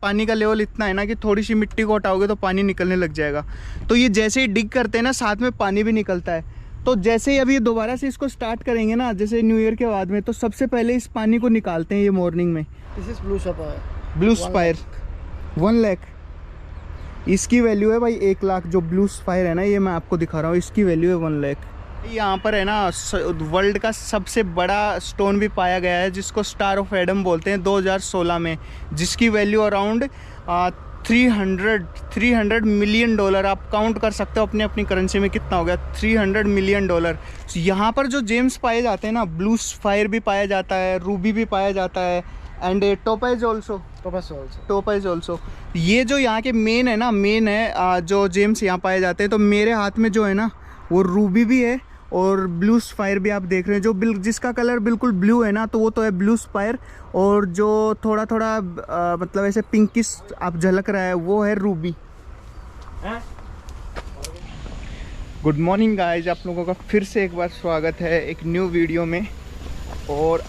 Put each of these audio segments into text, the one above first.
पानी का लेवल इतना है ना कि थोड़ी सी मिट्टी को हटाओगे तो पानी निकलने लग जाएगा। तो ये जैसे ही डिग करते हैं ना, साथ में पानी भी निकलता है। तो जैसे ही अभी दोबारा से इसको स्टार्ट करेंगे ना, जैसे न्यू ईयर के बाद में, तो सबसे पहले इस पानी को निकालते हैं ये मॉर्निंग में। This is blue spire. Blue spire 1 lakh, इसकी वैल्यू है भाई 1 लाख। जो ब्लू स्पायर है ना, ये मैं आपको दिखा रहा हूँ, इसकी वैल्यू है 1 लाख। यहाँ पर है ना वर्ल्ड का सबसे बड़ा स्टोन भी पाया गया है, जिसको स्टार ऑफ एडम बोलते हैं, 2016 में, जिसकी वैल्यू अराउंड 300 मिलियन डॉलर। आप काउंट कर सकते हो अपने अपनी करेंसी में कितना हो गया, 300 मिलियन डॉलर। यहाँ पर जो जेम्स पाए जाते हैं ना, ब्लू स्पायर भी पाया जाता है, रूबी भी पाया जाता है, एंड टोपाइज ऑल्सो। ये जो यहाँ के मेन है ना, मेन है जो जेम्स यहाँ पाए जाते हैं। तो मेरे हाथ में जो है ना, वो रूबी भी है और ब्लू स्पायर भी आप देख रहे हैं। जो जिसका कलर बिल्कुल ब्लू है ना, तो वो तो है ब्लू स्पायर, और जो थोड़ा थोड़ा मतलब ऐसे पिंकिश आप झलक रहा है, वो है रूबी। गुड मॉर्निंग गाइज, आप लोगों का फिर से एक बार स्वागत है एक न्यू वीडियो में। और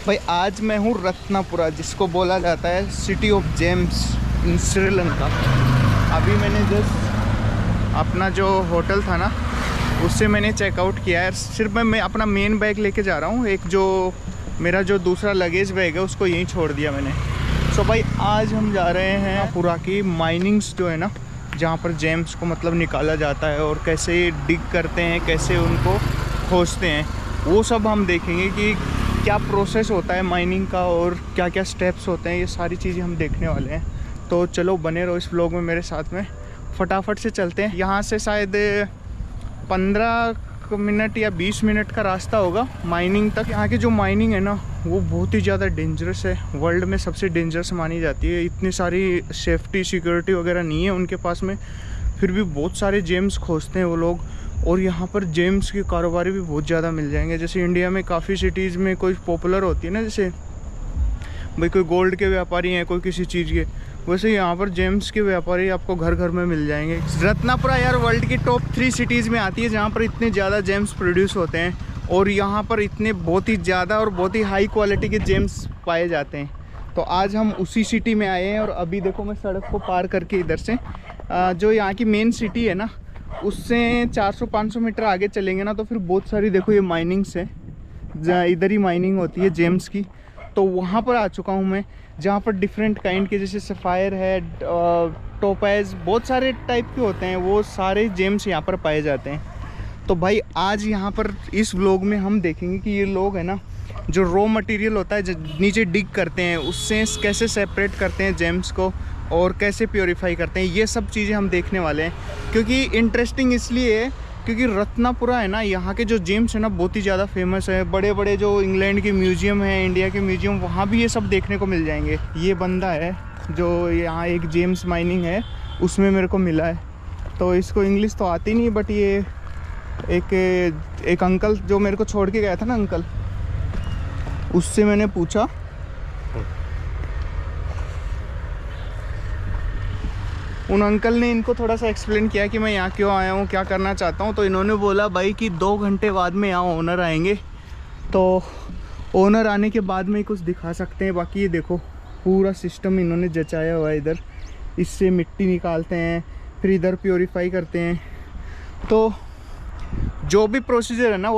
भाई आज मैं हूँ रत्नापुरा, जिसको बोला जाता है सिटी ऑफ जेम्स इन श्रीलंका। अभी मैंने जस्ट अपना जो होटल था ना, उससे मैंने चेकआउट किया है। सिर्फ मैं अपना मेन बैग लेके जा रहा हूँ, एक जो मेरा जो दूसरा लगेज बैग है उसको यहीं छोड़ दिया मैंने। सो भाई आज हम जा रहे हैं पूरा की माइनिंग्स जो है ना, जहाँ पर जेम्स को मतलब निकाला जाता है और कैसे डिग करते हैं, कैसे उनको खोजते हैं, वो सब हम देखेंगे कि क्या प्रोसेस होता है माइनिंग का और क्या क्या स्टेप्स होते हैं। ये सारी चीज़ें हम देखने वाले हैं। तो चलो बने रहो इस व्लॉग में मेरे साथ में। फटाफट से चलते हैं। यहाँ से शायद 15 मिनट या 20 मिनट का रास्ता होगा माइनिंग तक। यहाँ की जो माइनिंग है ना, वो बहुत ही ज़्यादा डेंजरस है, वर्ल्ड में सबसे डेंजरस मानी जाती है। इतनी सारी सेफ्टी सिक्योरिटी वगैरह नहीं है उनके पास में, फिर भी बहुत सारे जेम्स खोजते हैं वो लोग। और यहाँ पर जेम्स की कारोबारी भी बहुत ज़्यादा मिल जाएंगे। जैसे इंडिया में काफ़ी सिटीज़ में कोई पॉपुलर होती है ना, जैसे भाई कोई गोल्ड के व्यापारी हैं, कोई किसी चीज़ के, वैसे यहाँ पर जेम्स के व्यापारी आपको घर घर में मिल जाएंगे। रत्नापुरा यार वर्ल्ड की टॉप 3 सिटीज़ में आती है जहाँ पर इतने ज़्यादा जेम्स प्रोड्यूस होते हैं, और यहाँ पर इतने बहुत ही ज़्यादा और बहुत ही हाई क्वालिटी के जेम्स पाए जाते हैं। तो आज हम उसी सिटी में आए हैं। और अभी देखो मैं सड़क को पार करके इधर से जो यहाँ की मेन सिटी है ना, उससे 400-500 मीटर आगे चलेंगे ना, तो फिर बहुत सारी देखो ये माइनिंग्स है, जहाँ इधर ही माइनिंग होती है जेम्स की। तो वहाँ पर आ चुका हूँ मैं, जहाँ पर डिफरेंट काइंड के, जैसे सफ़ायर है, टोपाइज, बहुत सारे टाइप के होते हैं, वो सारे जेम्स यहाँ पर पाए जाते हैं। तो भाई आज यहाँ पर इस व्लॉग में हम देखेंगे कि ये लोग है ना, जो रॉ मटेरियल होता है जो नीचे डिग करते हैं, उससे कैसे सेपरेट करते हैं जेम्स को और कैसे प्योरीफाई करते हैं, ये सब चीज़ें हम देखने वाले हैं। क्योंकि इंटरेस्टिंग इसलिए है क्योंकि रत्नापुरा है ना, यहाँ के जो जेम्स है ना बहुत ही ज़्यादा फेमस है। बड़े बड़े जो इंग्लैंड के म्यूजियम है, इंडिया के म्यूजियम, वहाँ भी ये सब देखने को मिल जाएंगे। ये बंदा है जो यहाँ एक जेम्स माइनिंग है उसमें मेरे को मिला है। तो इसको इंग्लिश तो आती नहीं, बट ये एक अंकल जो मेरे को छोड़ के गया था ना अंकल, उससे मैंने पूछा, उन अंकल ने इनको थोड़ा सा एक्सप्लेन किया कि मैं यहाँ क्यों आया हूँ, क्या करना चाहता हूँ। तो इन्होंने बोला भाई कि 2 घंटे बाद में यहाँ ओनर आएंगे, तो ओनर आने के बाद में ही कुछ दिखा सकते हैं। बाकी ये देखो पूरा सिस्टम इन्होंने जचाया हुआ है। इधर इससे मिट्टी निकालते हैं, फिर इधर प्योरीफाई करते हैं। तो जो भी प्रोसीजर है ना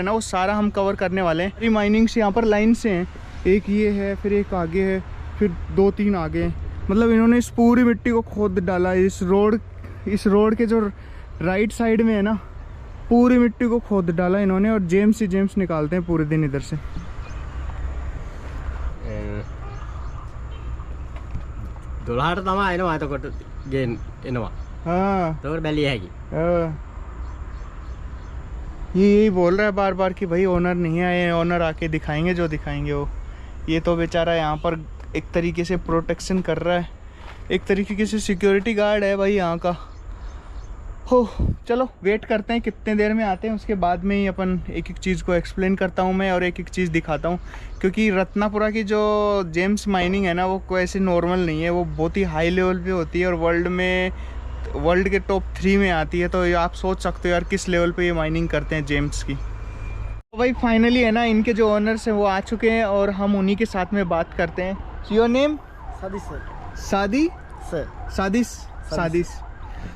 वो सारा हम कवर करने वाले हैं। ये माइनिंग्स यहाँ पर लाइन से हैं, एक ये है, फिर एक आगे है, फिर 2-3 आगे हैं। मतलब इन्होंने इस पूरी मिट्टी को खोद डाला। इस रोड के जो राइट साइड में है ना, पूरी मिट्टी को खोद डाला इन्होंने, और जेम्स ही जेम्स निकालते हैं पूरे दिन इधर से। हाँ ये यही बोल रहा है बार बार कि भाई ओनर नहीं आए, ओनर आके दिखाएंगे जो दिखाएंगे वो। ये तो बेचारा यहाँ पर एक तरीके से प्रोटेक्शन कर रहा है, एक तरीके से सिक्योरिटी गार्ड है भाई यहाँ का। हो चलो वेट करते हैं कितने देर में आते हैं, उसके बाद में ही अपन एक एक चीज़ को एक्सप्लेन करता हूँ मैं और एक एक चीज़ दिखाता हूँ। क्योंकि रत्नापुरा की जो जेम्स माइनिंग है ना, वो कोई ऐसे नॉर्मल नहीं है, वो बहुत ही हाई लेवल पे होती है और वर्ल्ड के टॉप 3 में आती है। तो आप सोच सकते हो यार किस लेवल पे ये माइनिंग करते हैं जेम्स की। तो भाई फाइनली है ना, इनके जो ओनर्स हैं वो आ चुके हैं और हम उन्हीं के साथ में बात करते हैं। Your name? Sadish sir. Sadi sir Sadish Sadish.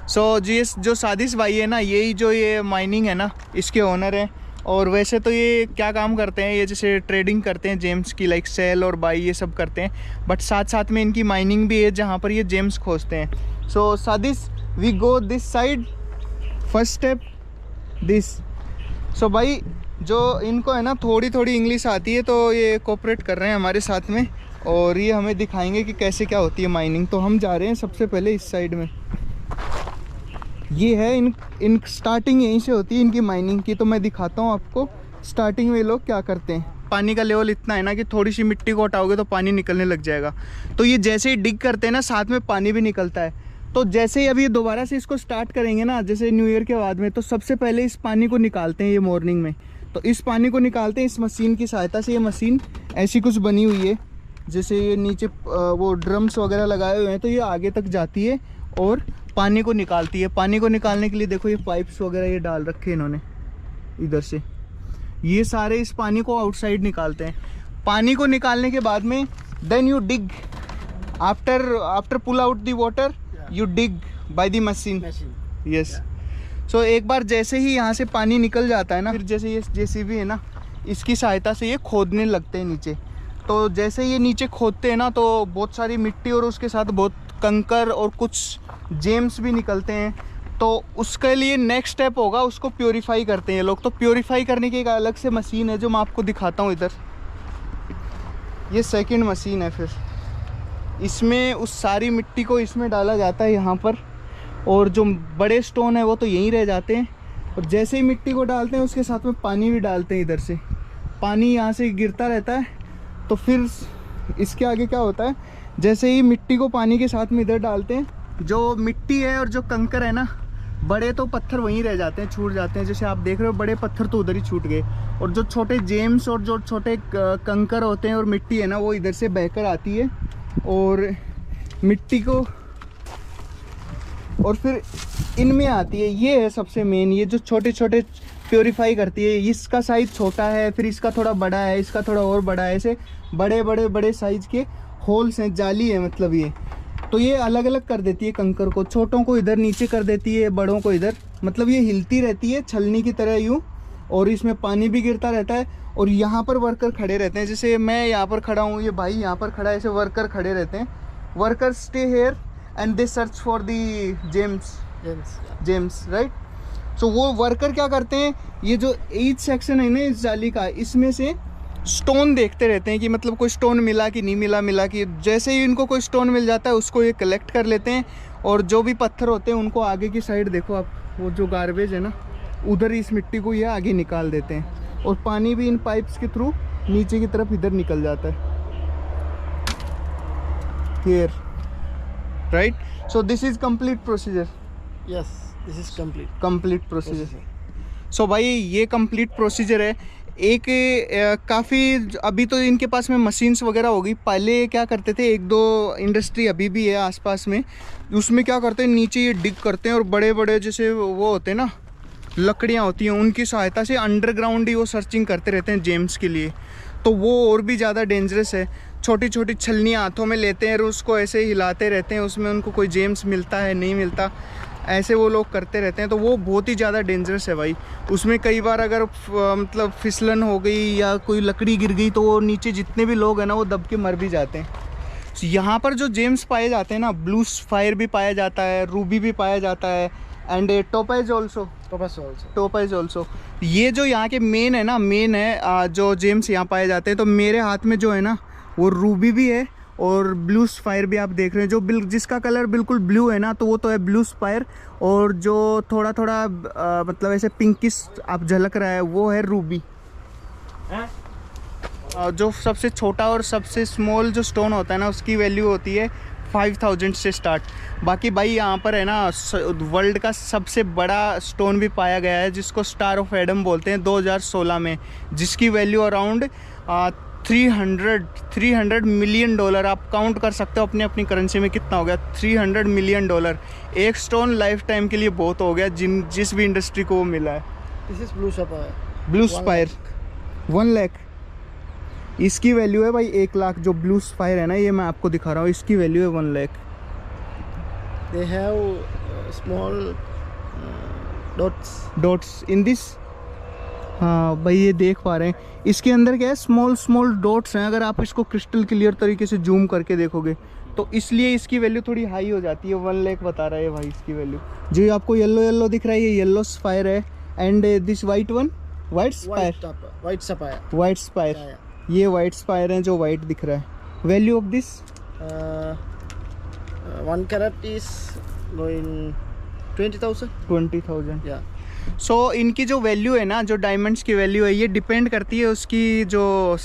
So जो सादिश भाई है ना, यही जो ये माइनिंग है ना, इसके ओनर हैं। और वैसे तो ये क्या काम करते हैं, ये जैसे ट्रेडिंग करते हैं जेम्स की, लाइक सेल और बाई ये सब करते हैं, बट साथ साथ में इनकी माइनिंग भी है जहाँ पर ये जेम्स खोजते हैं। So Sadish, we go this side, first step this. So भाई जो इनको है ना थोड़ी थोड़ी इंग्लिश आती है, तो ये कोऑपरेट कर रहे हैं हमारे साथ में, और ये हमें दिखाएंगे कि कैसे क्या होती है माइनिंग। तो हम जा रहे हैं सबसे पहले इस साइड में। ये है इन स्टार्टिंग यहीं से होती है इनकी माइनिंग की। तो मैं दिखाता हूँ आपको स्टार्टिंग में लोग क्या करते हैं। पानी का लेवल इतना है ना कि थोड़ी सी मिट्टी को हटाओगे तो पानी निकलने लग जाएगा। तो ये जैसे ही डिग करते हैं ना, साथ में पानी भी निकलता है। तो जैसे ही अभी दोबारा से इसको स्टार्ट करेंगे ना, जैसे न्यू ईयर के बाद में, तो सबसे पहले इस पानी को निकालते हैं ये मॉर्निंग में। तो इस पानी को निकालते हैं इस मशीन की सहायता से। ये मशीन ऐसी कुछ बनी हुई है, जैसे ये नीचे वो ड्रम्स वगैरह लगाए हुए हैं, तो ये आगे तक जाती है और पानी को निकालती है। पानी को निकालने के लिए देखो ये पाइप्स वगैरह ये डाल रखे हैं इन्होंने इधर से। ये सारे इस पानी को आउटसाइड निकालते हैं। पानी को निकालने के बाद में then you dig, after pull out the water you dig by the machine. Yes. So एक बार जैसे ही यहाँ से पानी निकल जाता है ना, फिर जैसे ये जेसीबी है ना, इसकी सहायता से ये खोदने लगते हैं नीचे। तो जैसे ये नीचे खोदते हैं ना, तो बहुत सारी मिट्टी और उसके साथ बहुत कंकर और कुछ जेम्स भी निकलते हैं। तो उसके लिए नेक्स्ट स्टेप होगा, उसको प्योरीफाई करते हैं ये लोग। तो प्योरीफाई करने की एक अलग से मशीन है जो मैं आपको दिखाता हूँ इधर। ये सेकंड मशीन है। फिर इसमें उस सारी मिट्टी को इसमें डाला जाता है यहाँ पर, और जो बड़े स्टोन है वो तो यहीं रह जाते हैं। और जैसे ही मिट्टी को डालते हैं उसके साथ में पानी भी डालते हैं इधर से। पानी यहाँ से गिरता रहता है। तो फिर इसके आगे क्या होता है, जैसे ही मिट्टी को पानी के साथ में इधर डालते हैं, जो मिट्टी है और जो कंकर है ना, बड़े तो पत्थर वहीं रह जाते हैं, छूट जाते हैं। जैसे आप देख रहे हो बड़े पत्थर तो उधर ही छूट गए, और जो छोटे जेम्स और जो छोटे कंकर होते हैं और मिट्टी है ना, वो इधर से बहकर आती है और मिट्टी को, और फिर इनमें आती है। ये है सबसे मेन, ये जो छोटे छोटे प्योरीफाई करती है। इसका साइज़ छोटा है, फिर इसका थोड़ा बड़ा है, इसका थोड़ा और बड़ा है, ऐसे बड़े बड़े बड़े साइज़ के होल्स हैं, जाली है मतलब ये। तो ये अलग अलग कर देती है कंकर को, छोटों को इधर नीचे कर देती है, बड़ों को इधर। मतलब ये हिलती रहती है छलनी की तरह यूँ, और इसमें पानी भी गिरता रहता है। और यहाँ पर वर्कर खड़े रहते हैं, जैसे मैं यहाँ पर खड़ा हूँ, ये भाई यहाँ पर खड़ा है, ऐसे वर्कर खड़े रहते हैं। Worker stay here and they search for the gems right. So वो वर्कर क्या करते हैं, ये जो ईच सेक्शन है ना इस जाली का, इसमें से स्टोन देखते रहते हैं कि मतलब कोई स्टोन मिला कि नहीं मिला कि। जैसे ही इनको कोई स्टोन मिल जाता है उसको ये कलेक्ट कर लेते हैं, और जो भी पत्थर होते हैं उनको आगे की साइड देखो आप, वो जो गार्बेज है ना, उधर इस मिट्टी को ये आगे निकाल देते हैं। और पानी भी इन पाइप्स के थ्रू नीचे की तरफ इधर निकल जाता है here, right. So this is complete procedure. Yes, this is complete procedure. So भाई ये कंप्लीट प्रोसीजर है। एक काफ़ी अभी तो इनके पास में मशीन्स वगैरह होगी। पहले क्या करते थे, एक दो इंडस्ट्री अभी भी है आसपास में, उसमें क्या करते हैं, नीचे ये डिग करते हैं, और बड़े बड़े जैसे वो होते हैं ना, लकड़ियाँ होती हैं, उनकी सहायता से अंडरग्राउंड ही वो सर्चिंग करते रहते हैं जेम्स के लिए। तो वो और भी ज़्यादा डेंजरस है। छोटी छोटी छलनियाँ हाथों में लेते हैं और उसको ऐसे हिलाते रहते हैं, उसमें उनको कोई जेम्स मिलता है नहीं मिलता, ऐसे वो लोग करते रहते हैं। तो वो बहुत ही ज़्यादा डेंजरस है भाई। उसमें कई बार अगर मतलब फिसलन हो गई या कोई लकड़ी गिर गई, तो वो नीचे जितने भी लोग हैं ना, वो दब के मर भी जाते हैं। यहाँ पर जो जेम्स पाए जाते हैं ना, ब्लू फायर भी पाया जाता है, रूबी भी पाया जाता है, एंड टोपाइज ऑल्सो। ये जो यहाँ के मेन है ना, मेन है जो जेम्स यहाँ पाए जाते हैं। तो मेरे हाथ में जो है ना, वो रूबी भी है और ब्लू स्पायर भी आप देख रहे हैं। जो जिसका कलर बिल्कुल ब्लू है ना, तो वो तो है ब्लू स्पायर, और जो थोड़ा थोड़ा मतलब ऐसे पिंकिश आप झलक रहा है, वो है रूबी। जो सबसे छोटा और सबसे स्मॉल जो स्टोन होता है ना, उसकी वैल्यू होती है 5000 से स्टार्ट। बाकी भाई यहाँ पर है ना, वर्ल्ड का सबसे बड़ा स्टोन भी पाया गया है, जिसको स्टार ऑफ एडम बोलते हैं, 2016 में, जिसकी वैल्यू अराउंड 300 मिलियन डॉलर। आप काउंट कर सकते हो अपनी अपनी करेंसी में कितना हो गया, 300 मिलियन डॉलर। एक स्टोन लाइफ टाइम के लिए बहुत हो गया, जिस भी इंडस्ट्री को वो मिला है। This is blue spire. Blue spire 1 lakh. इसकी वैल्यू है भाई 1 लाख। जो ब्लू स्पायर है ना, ये मैं आपको दिखा रहा हूँ, इसकी वैल्यू है 1 lakh. They have small dots in this. हाँ भाई, ये देख पा रहे हैं, इसके अंदर क्या है, स्मॉल स्मॉल डॉट्स हैं। अगर आप इसको क्रिस्टल क्लियर तरीके से जूम करके देखोगे तो इसलिए इसकी वैल्यू थोड़ी हाई हो जाती है। 1 लाख बता रहा है भाई इसकी वैल्यू। जो ये आपको येलो येलो दिख रहा है, ये येलो स्पायर है। And this white one, white spire, white sapphire. White spire, Yeah, ये वाइट स्पायर है जो वाइट दिख रहा है। Value of this yeah. 1 carat is going 20,000. 20,000। Yeah. सो इनकी जो वैल्यू है ना, जो डायमंड्स की वैल्यू है, ये डिपेंड करती है उसकी जो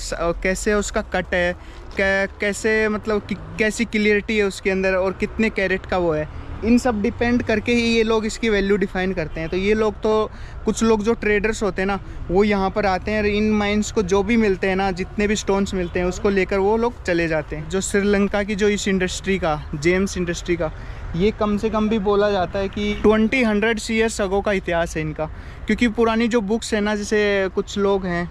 कैसे उसका कट है, कैसे मतलब कैसी क्लियरिटी है उसके अंदर, और कितने कैरेट का वो है। इन सब डिपेंड करके ही ये लोग इसकी वैल्यू डिफाइन करते हैं। तो ये लोग तो, कुछ लोग जो ट्रेडर्स होते हैं ना, वो यहाँ पर आते हैं और इन माइंस को जो भी मिलते हैं ना, जितने भी स्टोन्स मिलते हैं, उसको लेकर वो लोग चले जाते हैं। जो श्रीलंका की जो इस इंडस्ट्री का, जेम्स इंडस्ट्री का, ये कम से कम भी बोला जाता है कि 20-100 ईयर्स अगो का इतिहास है इनका। क्योंकि पुरानी जो बुक्स है ना, जैसे कुछ लोग हैं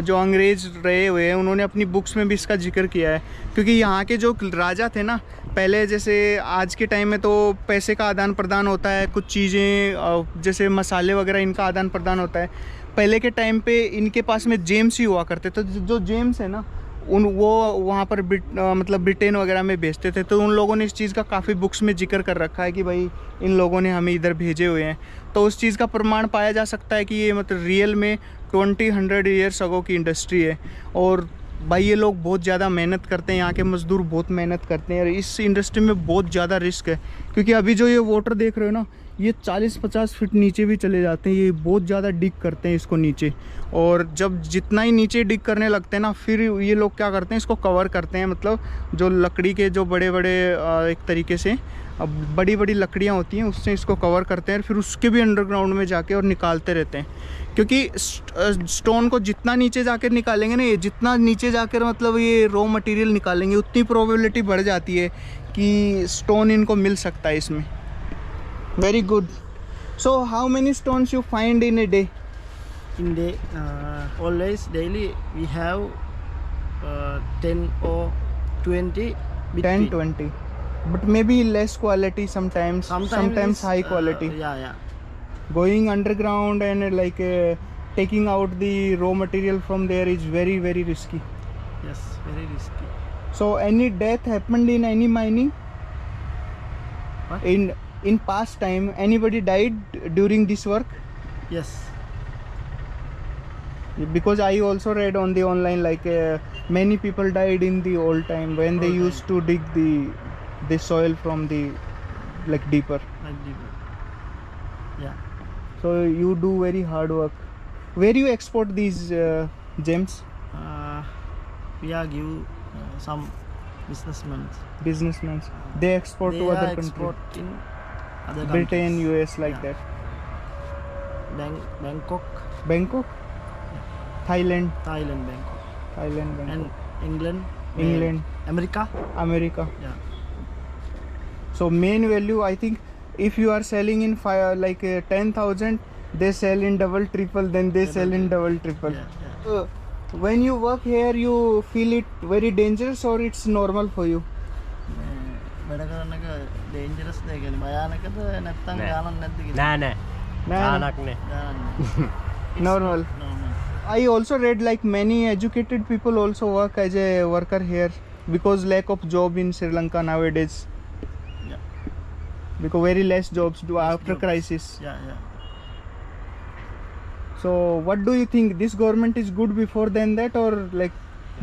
जो अंग्रेज रहे हुए हैं, उन्होंने अपनी बुक्स में भी इसका जिक्र किया है। क्योंकि यहाँ के जो राजा थे ना पहले, जैसे आज के टाइम में तो पैसे का आदान प्रदान होता है, कुछ चीज़ें जैसे मसाले वगैरह, इनका आदान प्रदान होता है। पहले के टाइम पे इनके पास में जेम्स ही हुआ करते। तो जो जेम्स है ना, वो वहाँ पर मतलब ब्रिटेन वगैरह में भेजते थे। तो उन लोगों ने इस चीज़ का काफ़ी बुक्स में जिक्र कर रखा है कि भाई इन लोगों ने हमें इधर भेजे हुए हैं। तो उस चीज़ का प्रमाण पाया जा सकता है कि ये मतलब रियल में 20-100 ईयर्स अगो की इंडस्ट्री है। और भाई ये लोग बहुत ज़्यादा मेहनत करते हैं, यहाँ के मज़दूर बहुत मेहनत करते हैं। और इस इंडस्ट्री में बहुत ज़्यादा रिस्क है, क्योंकि अभी जो ये वाटर देख रहे हो ना, ये 40-50 फीट नीचे भी चले जाते हैं। ये बहुत ज़्यादा डिग करते हैं इसको नीचे। और जब जितना ही नीचे डिग करने लगते हैं ना, फिर ये लोग क्या करते हैं, इसको कवर करते हैं। मतलब जो लकड़ी के जो बड़े बड़े एक तरीके से बड़ी बड़ी लकड़ियाँ होती हैं, उससे इसको कवर करते हैं। फिर उसके भी अंडरग्राउंड में जाके और निकालते रहते हैं। क्योंकि स्टोन को जितना नीचे जाकर निकालेंगे ना, ये जितना नीचे जाकर मतलब ये रॉ मटेरियल निकालेंगे, उतनी प्रोबेबिलिटी बढ़ जाती है कि स्टोन इनको मिल सकता है इसमें। Very good. So how many stones you find in a day? In day, always daily we have 10 or 20. 10-20. But maybe less quality sometimes. Sometimes high quality. Yeah. Going underground and like taking out the raw material from there is very very risky. Yes, very risky. So any death happened in any mining? What? In past time, anybody died during this work? Yes. Because I also read on the online like many people died in the old time when they used to dig the soil from the like deeper. Like deeper. Yeah. So you do very hard work. Where you export these gems? We are give some businessmen. Businessmen. They export They to are other countries. export in other Britain, countries. US, like Yeah. that. Bangkok, Bangkok, Thailand, Thailand, Bangkok, Bangkok, and England, England, America. America. Yeah. So main value, I think, if you are selling in like 10,000, they sell in double triple, then they sell in double triple. Yeah. When you work here, you feel it very dangerous or it's normal for you? වැඩ කරන එක dangerous දෙයක් කියන්නේ භයානකද නැත්නම් නෑ. ගානක් නැද්ද කියලා? නෑ ගානක් නෑ. ගානක්. Normal. Normal. I also read like many educated people also work as a worker here because lack of job in Sri Lanka nowadays. Yeah. Because very less jobs do after jobs. crisis. Yeah. So what do you think? This government is good before than that, or like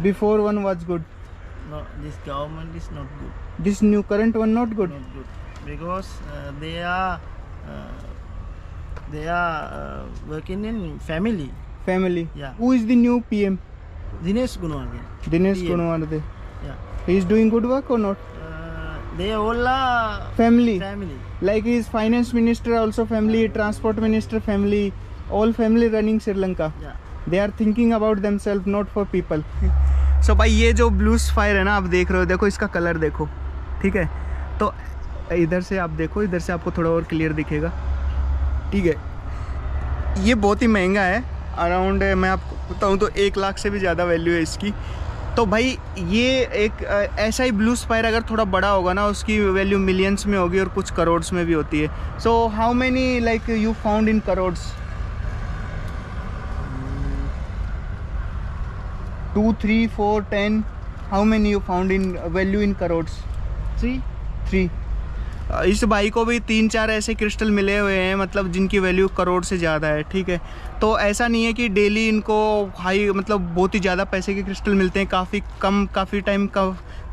before one was good? No, this government is not good. This new current one not good. Not good because they are working in family. Family. Yeah. Who is the new PM? Dinesh Gunawardene. Dinesh PM. Gunawardene. Yeah. He is doing good work or not? They all are Family. family. Like his finance minister also family, transport minister family, all family running Sri Lanka. Yeah. They are thinking about themselves, not for people. So भाई ये जो blue spire है ना, आप देख रहे हो, देखो इसका कलर देखो, ठीक है। तो इधर से आप देखो, इधर से आपको थोड़ा और क्लियर दिखेगा, ठीक है। ये बहुत ही महंगा है, अराउंड मैं आपको बताऊँ तो 1 लाख से भी ज़्यादा वैल्यू है इसकी। तो भाई ये एक ऐसा ही ब्लू स्पायर अगर थोड़ा बड़ा होगा ना, उसकी वैल्यू मिलियंस में होगी और कुछ करोड्स में भी होती है। So how many like you found in crores? 2, 3, 4, 10? How many you found in value in crores? 3। इस भाई को भी 3-4 ऐसे क्रिस्टल मिले हुए हैं, मतलब जिनकी वैल्यू करोड़ से ज़्यादा है, ठीक है। तो ऐसा नहीं है कि डेली इनको हाई मतलब बहुत ही ज़्यादा पैसे के क्रिस्टल मिलते हैं, काफ़ी कम,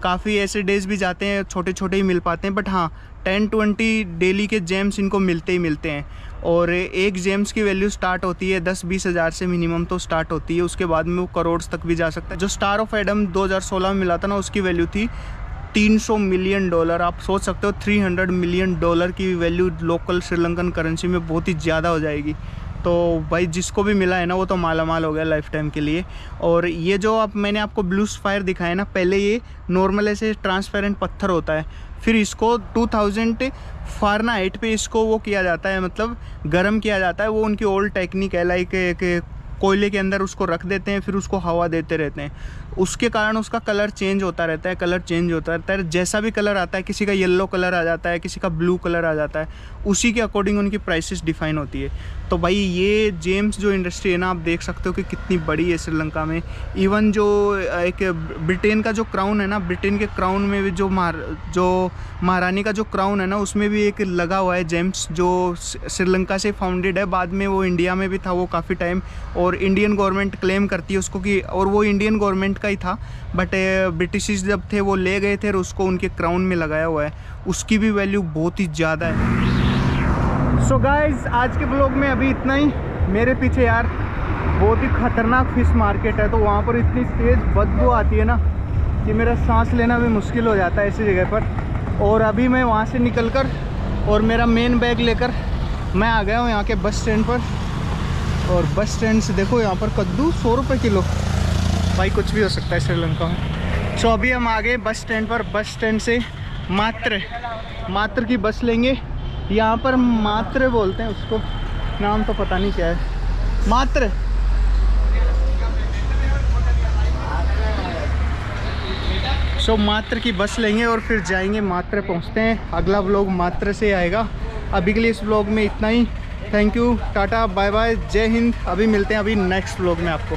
काफ़ी ऐसे डेज भी जाते हैं छोटे छोटे ही मिल पाते हैं, बट हाँ 10-20 डेली के जेम्स इनको मिलते ही मिलते हैं। और एक जेम्स की वैल्यू स्टार्ट होती है 10-20 हज़ार से मिनिमम तो स्टार्ट होती है, उसके बाद में वो करोड़ तक भी जा सकता है। जो स्टार ऑफ एडम 2016 में मिला था ना, उसकी वैल्यू थी $300 मिलियन। आप सोच सकते हो $300 मिलियन की वैल्यू लोकल श्रीलंकन करेंसी में बहुत ही ज़्यादा हो जाएगी। तो भाई जिसको भी मिला है ना, वो तो माला माल हो गया लाइफ टाइम के लिए। और ये जो अब मैंने आपको ब्लू स्पायर दिखाया ना, पहले ये नॉर्मल ऐसे ट्रांसपेरेंट पत्थर होता है, फिर इसको 2000 फ़ारेनहाइट पे इसको वो किया जाता है, मतलब गर्म किया जाता है। वो उनकी ओल्ड टेक्निक है, लाइक कोयले के अंदर उसको रख देते हैं, फिर उसको हवा देते रहते हैं, उसके कारण उसका कलर चेंज होता रहता है। जैसा भी कलर आता है, किसी का येलो कलर आ जाता है, किसी का ब्लू कलर आ जाता है, उसी के अकॉर्डिंग उनकी प्राइसेस डिफाइन होती है। तो भाई ये जेम्स जो इंडस्ट्री है ना, आप देख सकते हो कि कितनी बड़ी है श्रीलंका में। इवन जो एक ब्रिटेन का जो क्राउन है ना, ब्रिटेन के क्राउन में भी जो महारानी का जो क्राउन है ना, उसमें भी एक लगा हुआ है जेम्स, जो श्रीलंका से फाउंडेड है। बाद में वो इंडिया में भी था वो काफ़ी टाइम, और इंडियन गवर्नमेंट क्लेम करती है उसको कि, और वो इंडियन गवर्नमेंट का ही था, बट ब्रिटिश जब थे वो ले गए थे और उसको उनके क्राउन में लगाया हुआ है। उसकी भी वैल्यू बहुत ही ज़्यादा है। सो गाइस, आज के ब्लॉग में अभी इतना ही। मेरे पीछे यार बहुत ही ख़तरनाक फिश मार्केट है, तो वहाँ पर इतनी तेज़ बदबू आती है ना कि मेरा सांस लेना भी मुश्किल हो जाता है ऐसी जगह पर। और अभी मैं वहाँ से निकलकर और मेरा मेन बैग लेकर मैं आ गया हूँ यहाँ के बस स्टैंड पर। और बस स्टैंड से देखो, यहाँ पर कद्दू 100 रुपये किलो। भाई कुछ भी हो सकता है श्रीलंका में। सो अभी हम आ गए बस स्टैंड पर। बस स्टैंड से मात्र की बस लेंगे। यहाँ पर मात्र बोलते हैं उसको, नाम तो पता नहीं क्या है, मात्र। सो मात्र की बस लेंगे और फिर जाएंगे, मात्र पहुँचते हैं। अगला व्लॉग मात्र से आएगा। अभी के लिए इस व्लॉग में इतना ही। Thank you, tata, bye bye, जय हिंद। अभी मिलते हैं अभी नेक्स्ट व्लॉग में आपको।